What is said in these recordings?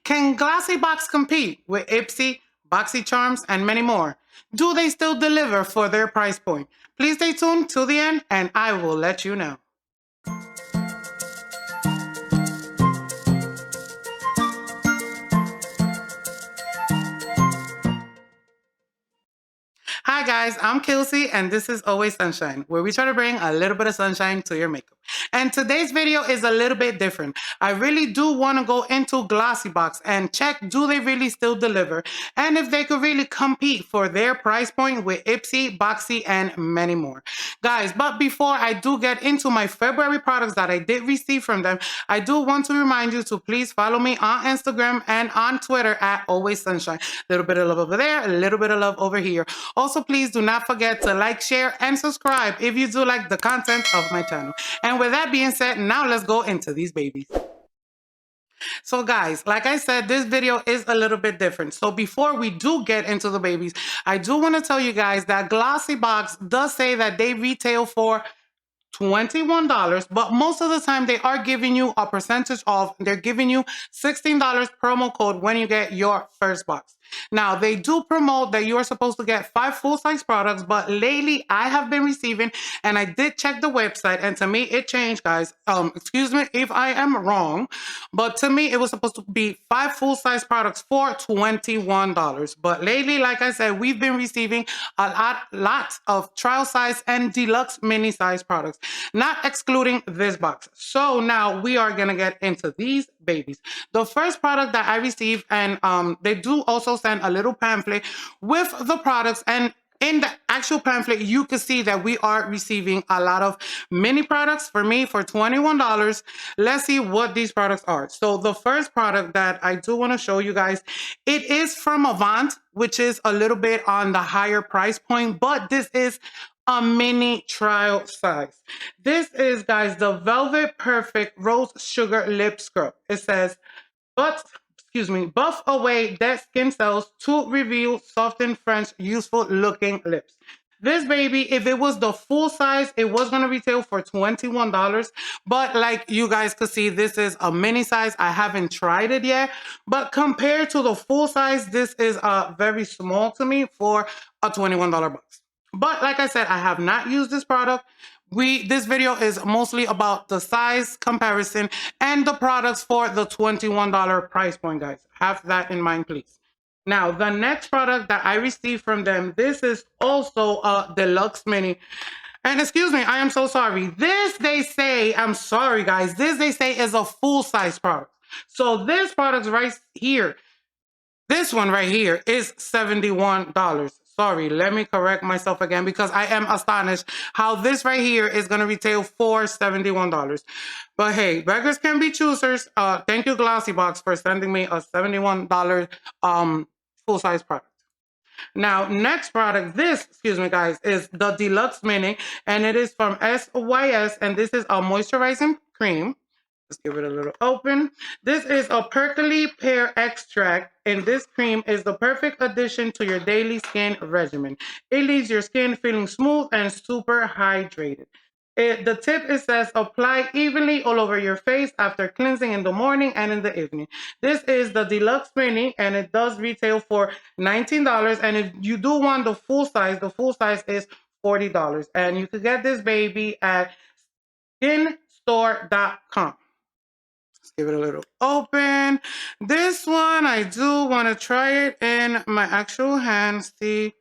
Can Glossybox compete with Ipsy, boxycharms, and many more? Do they still deliver for their price point? Please stay tuned to the end and I will let you know. Hi guys, I'm Kelsey and this is Always Sunshine, where we try to bring a little bit of sunshine to your makeup. And today's video is a little bit different. I really do want to go into Glossybox and check, do they really still deliver? And if they could really compete for their price point with Ipsy, Boxy, and many more. Guys, but before I do get into my February products that I did receive from them, I do want to remind you to please follow me on Instagram and on Twitter at Always Sunshine. A little bit of love over there, a little bit of love over here. Also, please do not forget to like, share, and subscribe if you do like the content of my channel. And with that being said, now let's go into these babies. So guys, like I said, this video is a little bit different. So before we do get into the babies, I do want to tell you guys that Glossybox does say that they retail for $21, but most of the time they are giving you a percentage off. They're giving you $16 promo code when you get your first box. Now, they do promote that you are supposed to get 5 full-size products, but lately I have been receiving, and I did check the website, and to me it changed, guys. Excuse me if I am wrong, but to me it was supposed to be 5 full-size products for $21. But lately, like I said, we've been receiving a lot of trial size and deluxe mini size products, not excluding this box. So now we are gonna get into these babies. The first product that I received, and they do also send a little pamphlet with the products, and in the actual pamphlet, you can see that we are receiving a lot of mini products for me for $21. Let's see what these products are. So the first product that I do want to show you guys, it is from Avant, which is a little bit on the higher price point, but this is a mini trial size. This is, guys, the Velvet Perfect Rose Sugar Lip Scrub. It says, buff away dead skin cells to reveal softened, French, youthful looking lips. This baby, if it was the full size, it was going to retail for $21. But like you guys could see, this is a mini size. I haven't tried it yet. But compared to the full size, this is very small to me for a $21 box. But like I said, I have not used this product. This video is mostly about the size comparison and the products for the $21 price point, guys. Have that in mind, please. Now, the next product that I received from them, this is also a deluxe mini. And excuse me, I am so sorry. This, they say, I'm sorry, guys. This, they say, is a full-size product. So this product right here, this one right here is $71. Sorry, let me correct myself again because I am astonished how this right here is going to retail for $71. But hey, beggars can be choosers. Thank you, Glossybox, for sending me a $71 full-size product. Now, next product, excuse me, guys, is the Deluxe Mini, and it is from SYS, and this is a moisturizing cream. Let's give it a little open. This is a prickly pear extract, and this cream is the perfect addition to your daily skin regimen. It leaves your skin feeling smooth and super hydrated. The tip, it says, apply evenly all over your face after cleansing in the morning and in the evening. This is the Deluxe Mini, and it does retail for $19. And if you do want the full size is $40. And you can get this baby at skinstore.com. Let's give it a little open. This one, I do want to try it in my actual hand, see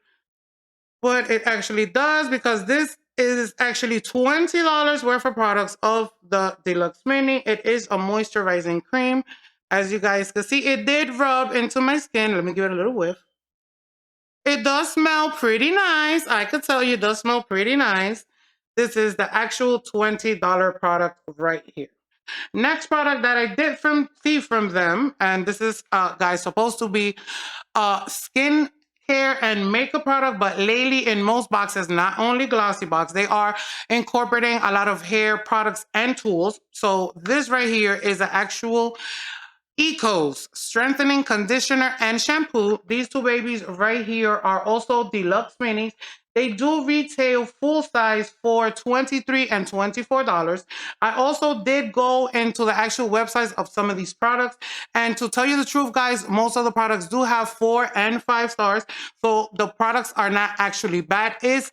what it actually does, because this is actually $20 worth of products of the Deluxe Mini. It is a moisturizing cream. As you guys can see, it did rub into my skin. Let me give it a little whiff. It does smell pretty nice. I could tell you it does smell pretty nice. This is the actual $20 product right here. Next product that I did see from them, and this is, guys, supposed to be skin care and makeup product, but lately in most boxes, not only Glossybox, they are incorporating a lot of hair products and tools. So this right here is an actual Ecos strengthening conditioner and shampoo. These two babies right here are also Deluxe Minis. They do retail full size for $23 and $24. I also did go into the actual websites of some of these products. And to tell you the truth, guys, most of the products do have 4 and 5 stars. So the products are not actually bad. It's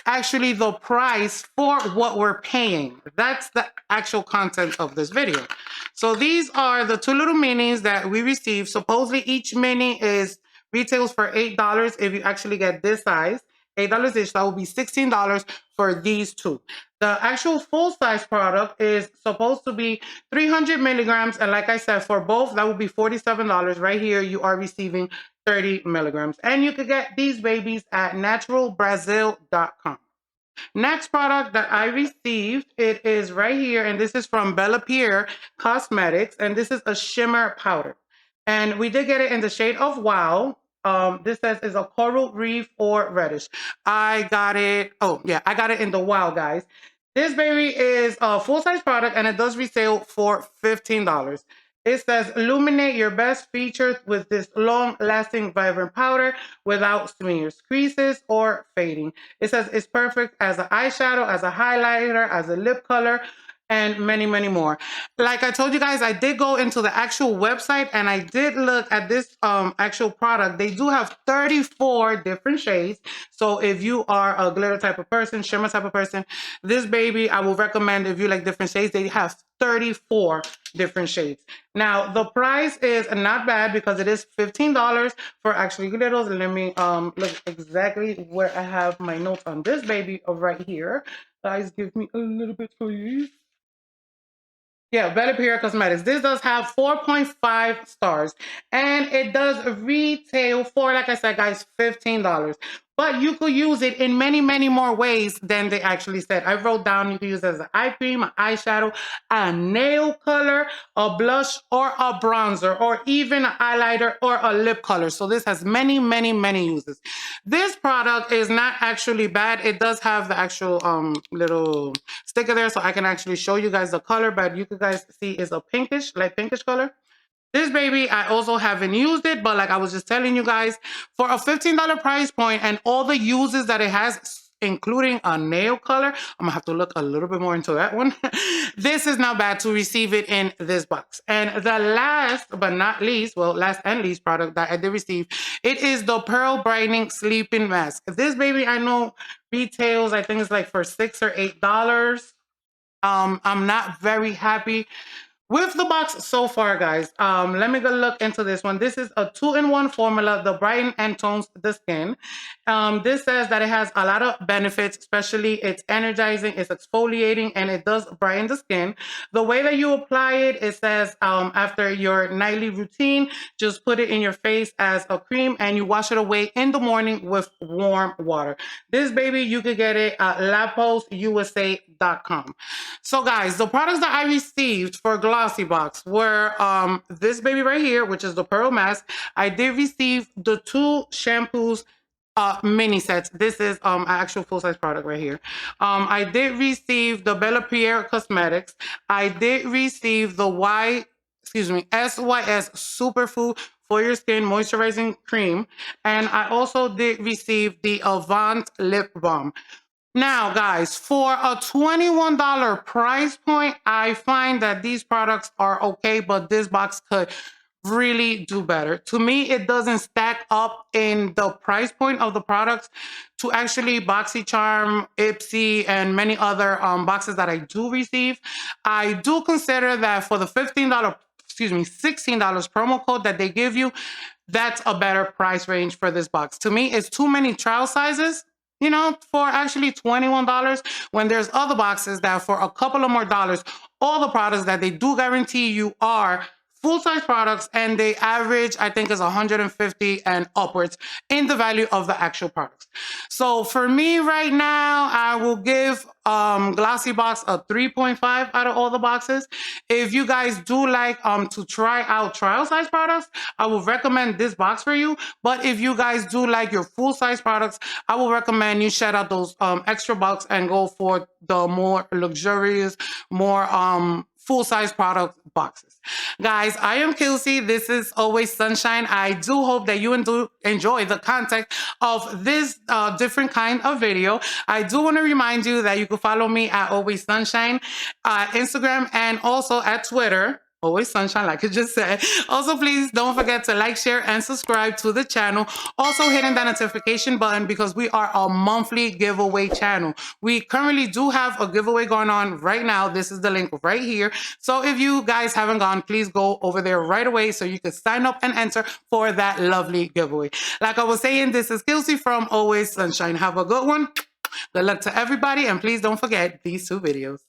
actually the price for what we're paying. That's the actual content of this video. So these are the 2 little minis that we received. Supposedly each mini is retails for $8 if you actually get this size. $8 each, that will be $16 for these 2. The actual full-size product is supposed to be 300 milligrams, and like I said, for both, that will be $47. Right here, you are receiving 30 milligrams. And you could get these babies at naturalbrazil.com. Next product that I received, it is right here, and this is from Bellapierre Cosmetics, and this is a shimmer powder. And we did get it in the shade of Wow. This says is a coral reef or reddish. I got it. Oh yeah, I got it in the Wow, guys. This baby is a full-size product, and it does resale for $15. It says illuminate your best features with this long-lasting vibrant powder without smears, creases, or fading. It says it's perfect as an eyeshadow, as a highlighter, as a lip color, and many, many more. Like I told you guys, I did go into the actual website and I did look at this actual product. They do have 34 different shades. So if you are a glitter type of person, shimmer type of person, this baby, I will recommend if you like different shades. They have 34 different shades. Now, the price is not bad because it is $15 for actually glitters. Let me look exactly where I have my notes on this baby right here. Guys, give me a little bit, please. Yeah, Bellapierre Cosmetics. This does have 4.5 stars. And it does retail for, like I said, guys, $15. But you could use it in many, many more ways than they actually said. I wrote down you could use it as an eye cream, an eyeshadow, a nail color, a blush, or a bronzer, or even an highlighter or a lip color. So this has many, many, many uses. This product is not actually bad. It does have the actual little sticker there, so I can actually show you guys the color, but you guys see is a pinkish, like pinkish color. This baby, I also haven't used it, but like I was just telling you guys, for a $15 price point and all the uses that it has, including a nail color, I'm gonna have to look a little bit more into that one. This is not bad to receive it in this box. And the last but not least, well, last and least product that I did receive, it is the Pearl Brightening Sleeping Mask. This baby, I know retails, I think it's like for $6 or $8. I'm not very happy with the box so far, guys. Let me go look into this one. This is a 2-in-1 formula, the brighten and tones the skin. This says that it has a lot of benefits, especially it's energizing, it's exfoliating, and it does brighten the skin. The way that you apply it, it says after your nightly routine, just put it in your face as a cream and you wash it away in the morning with warm water. This baby, you could get it at laposusa.com. So guys, the products that I received for Glossybox were this baby right here, which is the Pearl Mask. I did receive the 2 shampoos mini sets. This is an actual full-size product right here. I did receive the Bellapierre Cosmetics. I did receive the SYS Superfood for your skin moisturizing cream. And I also did receive the Avant lip balm. Now, guys, for a $21 price point, I find that these products are okay, but this box could really do better. To me, it doesn't stack up in the price point of the products to actually boxycharm, Ipsy, and many other boxes that I do receive. I do consider that for the $16 promo code that they give you, that's a better price range for this box. To me, it's too many trial sizes, you know, for actually $21 when there's other boxes that for a couple of more dollars, all the products that they do guarantee you are full-size products, and they average, I think, is 150 and upwards in the value of the actual products. So for me right now, I will give Glossybox a 3.5 out of all the boxes. If you guys do like to try out trial size products, I will recommend this box for you. But if you guys do like your full-size products, I will recommend you shed out those extra bucks and go for the more luxurious, more full-size product boxes. Guys, I am Kelsey. This is Always Sunshine. I do hope that you do enjoy the content of this different kind of video. I do want to remind you that you can follow me at Always Sunshine, Instagram, and also at Twitter. Always Sunshine, like I just said. Also, please don't forget to like, share, and subscribe to the channel. Also, hitting that notification button because we are a monthly giveaway channel. We currently do have a giveaway going on right now. This is the link right here. So if you guys haven't gone, please go over there right away so you can sign up and enter for that lovely giveaway. Like I was saying, this is Kelsey from Always Sunshine. Have a good one. Good luck to everybody, and please don't forget these 2 videos.